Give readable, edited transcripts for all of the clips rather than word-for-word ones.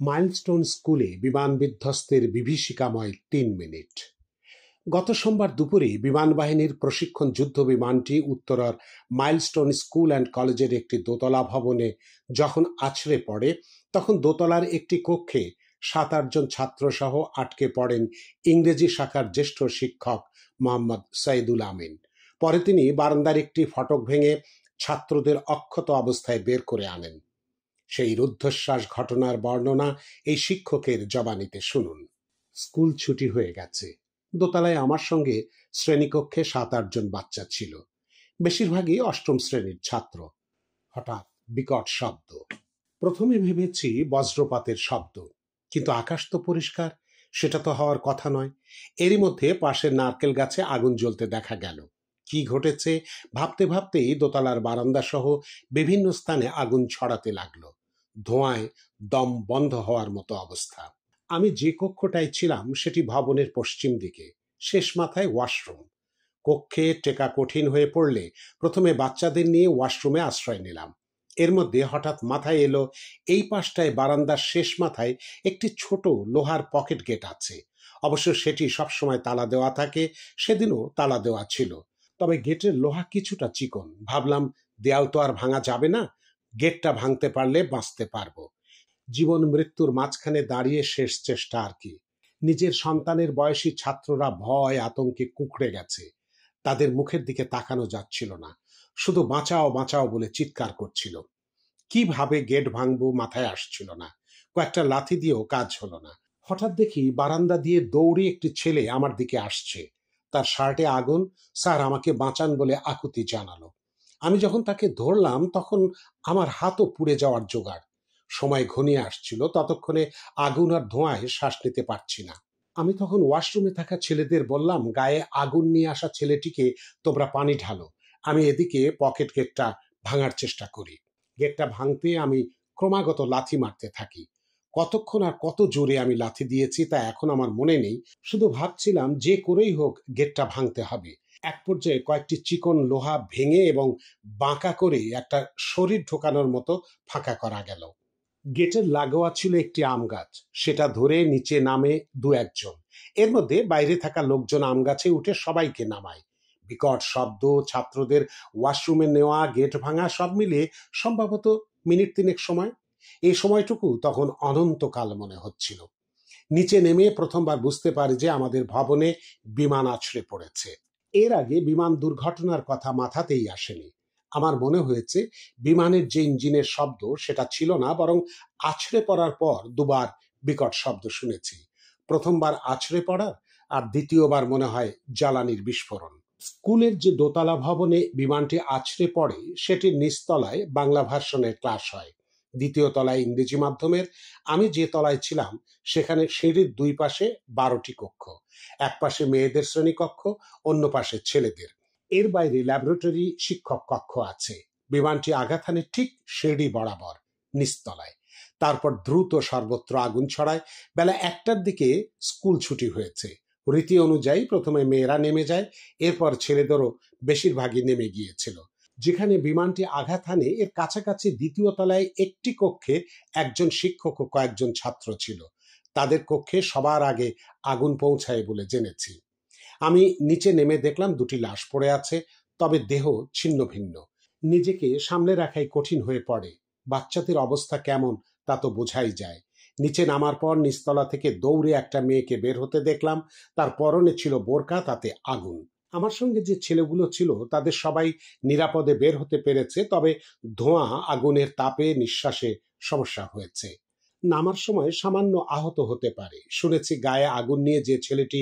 Milestone স্কুলে বিমান বিধ্বস্তের বিভীষিকাময় ৩ মিনিট। গত সোমবার দুপুরে বিমান বাহিনীর প্রশিক্ষণ যুদ্ধ বিমানটি উত্তরার মাইলস্টোন স্কুল অ্যান্ড কলেজের একটি দোতলা ভবনে যখন আছড়ে পড়ে, তখন দোতলার একটি কক্ষে ৭-৮ জন ছাত্রসহ আটকে পড়েন ইংরেজি শাখার জ্যেষ্ঠ শিক্ষক মোহাম্মদ সাইদুল আমিন। পরে তিনি বারান্দার একটি ফটক ভেঙে ছাত্রদের অক্ষত অবস্থায় বের করে আনেন। সেই রুদ্ধশ্বাস ঘটনার বর্ণনা এই শিক্ষকের জবানিতে শুনুন। স্কুল ছুটি হয়ে গেছে। দোতলায় আমার সঙ্গে শ্রেণীকক্ষে ৭-৮ জন বাচ্চা ছিল, বেশিরভাগই অষ্টম শ্রেণীর ছাত্র। হঠাৎ বিকট শব্দ। প্রথমে ভেবেছি বজ্রপাতের শব্দ, কিন্তু আকাশ তো পরিষ্কার, সেটা তো হওয়ার কথা নয়। এরই মধ্যে পাশের নারকেল গাছে আগুন জ্বলতে দেখা গেল। কি ঘটেছে ভাবতে ভাবতেই দোতলার বারান্দা সহ বিভিন্ন স্থানে আগুন ছড়াতে লাগলো। ধোঁয়ায় দম বন্ধ হওয়ার মতো অবস্থা। আমি যে কক্ষটায় ছিলাম সেটি ভবনের পশ্চিম দিকে, শেষ মাথায় ওয়াশরুম। কক্ষে টেকা কঠিন হয়ে পড়লে প্রথমে বাচ্চাদের নিয়ে ওয়াশরুমে আশ্রয় নিলাম। এর মধ্যে হঠাৎ মাথায় এলো, এই পাশটায় বারান্দার শেষ মাথায় একটি ছোট লোহার পকেট গেট আছে। অবশ্য সেটি সবসময় তালা দেওয়া থাকে, সেদিনও তালা দেওয়া ছিল। তবে গেটের লোহা কিছুটা চিকন। ভাবলাম, দেয়াল তো আর ভাঙা যাবে না, গেটটা ভাঙতে পারলে বাঁচতে পারবো। জীবন মৃত্যুর মাঝখানে দাঁড়িয়ে শেষ চেষ্টা আর কি। নিজের সন্তানের বয়সী ছাত্ররা ভয় আতঙ্কে কুঁকড়ে গেছে। তাদের মুখের দিকে তাকানো যাচ্ছিল না, শুধু বাঁচাও বাঁচাও বলে চিৎকার করছিল। কিভাবে গেট ভাঙবো মাথায় আসছিল না। কয়েকটা লাথি দিয়েও কাজ হলো না। হঠাৎ দেখি বারান্দা দিয়ে দৌড়ে একটি ছেলে আমার দিকে আসছে। তার শার্টে আগুন। স্যার, আমাকে বাঁচান বলে আকুতি জানালো। আমি যখন তাকে ধরলাম তখন আমার হাতও পুড়ে যাওয়ার জোগাড়। সময় ঘনিয়ে আসছিল, ততক্ষণে আগুন আর ধোঁয়ায় শ্বাস নিতে পারছি না। আমি তখন ওয়াশরুমে থাকা ছেলেদের বললাম, গায়ে আগুন নিয়ে আসা ছেলেটিকে তোমরা পানি ঢালো, আমি এদিকে পকেট গেটটা ভাঙার চেষ্টা করি। গেটটা ভাঙতে আমি ক্রমাগত লাথি মারতে থাকি। কতক্ষণ আর কত জোরে আমি লাথি দিয়েছি তা এখন আমার মনে নেই। শুধু ভাবছিলাম যে করেই হোক গেটটা ভাঙতে হবে। এক পর্যায়ে কয়েকটি চিকন লোহা ভেঙে এবং বাঁকা করে একটা শরীর ঢোকানোর মতো ফাঁকা করা গেল। গেটের লাগোয়া ছিল একটি আম গাছ, সেটা ধরে নিচে নামে ২-১ জন। এর মধ্যে বাইরে থাকা লোকজন আম গাছে উঠে সবাইকে নামায়। বিকট শব্দ, ছাত্রদের ওয়াশরুমে নেওয়া, গেট ভাঙা, সব মিলিয়ে সম্ভবত মিনিট ৩ সময়। এই সময়টুকু তখন অনন্তকাল মনে হচ্ছিল। নিচে নেমে প্রথমবার বুঝতে পারি যে আমাদের ভবনে বিমান আছড়ে পড়েছে। এর আগে বিমান দুর্ঘটনার কথা মাথাতেই আসেনি। আমার মনে হয়েছে বিমানের যে ইঞ্জিনের শব্দ সেটা ছিল না, বরং আছড়ে পড়ার পর দুবার বিকট শব্দ শুনেছি। প্রথমবার আছড়ে পড়ার, আর দ্বিতীয়বার মনে হয় জ্বালানির বিস্ফোরণ। স্কুলের যে দোতলা ভবনে বিমানটি আছড়ে পড়ে সেটির নিচতলায় বাংলা ভার্সনের ক্লাস হয়, দ্বিতীয় তলায় ইংরেজি মাধ্যমের। আমি যে তলায় ছিলাম সেখানে সিঁড়ির ২ পাশে ১২টি কক্ষ। এক পাশে মেয়েদের শ্রেণীকক্ষ, অন্য পাশে ছেলেদের। এর বাইরে ল্যাবরেটরি, শিক্ষক কক্ষ আছে। বিমানটি আঘাত হানে ঠিক সিঁড়ি বরাবর নিচতলায়। তারপর দ্রুত সর্বত্র আগুন ছড়ায়। বেলা ১টার দিকে স্কুল ছুটি হয়েছে। রীতি অনুযায়ী প্রথমে মেয়েরা নেমে যায়, এরপর ছেলেদেরও বেশিরভাগই নেমে গিয়েছিল। যেখানে বিমানটি আঘাত হানে এর কাছাকাছি দ্বিতীয় তলায় একটি কক্ষে একজন শিক্ষক ও কয়েকজন ছাত্র ছিল। তাদের কক্ষে সবার আগে আগুন পৌঁছায় বলে জেনেছি। আমি নিচে নেমে দেখলাম ২টি লাশ পড়ে আছে, তবে দেহ ছিন্ন ভিন্ন। নিজেকে সামলে রাখাই কঠিন হয়ে পড়ে। বাচ্চাদের অবস্থা কেমন তা তো বোঝাই যায়। নিচে নামার পর নিচতলা থেকে দৌড়ে একটা মেয়েকে বের হতে দেখলাম। তার পরনে ছিল বোরকা, তাতে আগুন। আমার সঙ্গে যে ছেলেগুলো ছিল তাদের সবাই নিরাপদে বের হতে পেরেছে, তবে ধোঁয়া, আগুনের তাপে নিঃশ্বাসে সমস্যা হয়েছে। নামার সময় সামান্য আহত হতে পারে। শুনেছি গায়ে আগুন নিয়ে যে ছেলেটি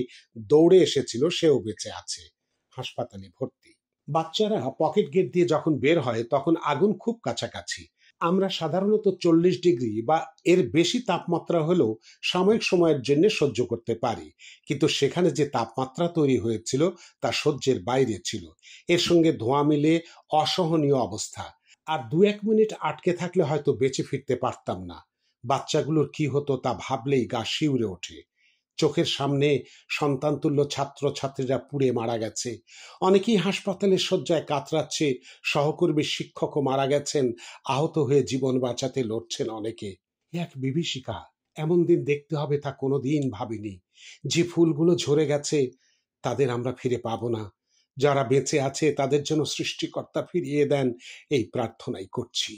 দৌড়ে এসেছিল সেও বেঁচে আছে, হাসপাতালে ভর্তি। বাচ্চারা পকেট গেট দিয়ে যখন বের হয় তখন আগুন খুব কাছাকাছি। আমরা সাধারণত ৪০ ডিগ্রি বা এর বেশি তাপমাত্রা হলেও সাময়িক সময়ের জন্য সহ্য করতে পারি, কিন্তু সেখানে যে তাপমাত্রা তৈরি হয়েছিল তা সহ্যের বাইরে ছিল। এর সঙ্গে ধোঁয়া মিলে অসহনীয় অবস্থা। আর ২-১ মিনিট আটকে থাকলে হয়তো বেঁচে ফিরতে পারতাম না। বাচ্চাগুলোর কি হতো তা ভাবলেই গা শিউরে ওঠে। চোখের সামনে সন্তানতুল্য ছাত্র ছাত্রীরা পুড়ে মারা গেছে। অনেকেই হাসপাতালের শয্যায় কাতরাচ্ছে। সহকর্মী শিক্ষকও মারা গেছেন। আহত হয়ে জীবন বাঁচাতে লড়ছেন অনেকে। এক বিভীষিকা, এমন দিন দেখতে হবে তা কোনোদিন ভাবিনি। যে ফুলগুলো ঝরে গেছে তাদের আমরা ফিরে পাবো না। যারা বেঁচে আছে তাদের জন্য সৃষ্টিকর্তা ফিরিয়ে দেন এই প্রার্থনাই করছি।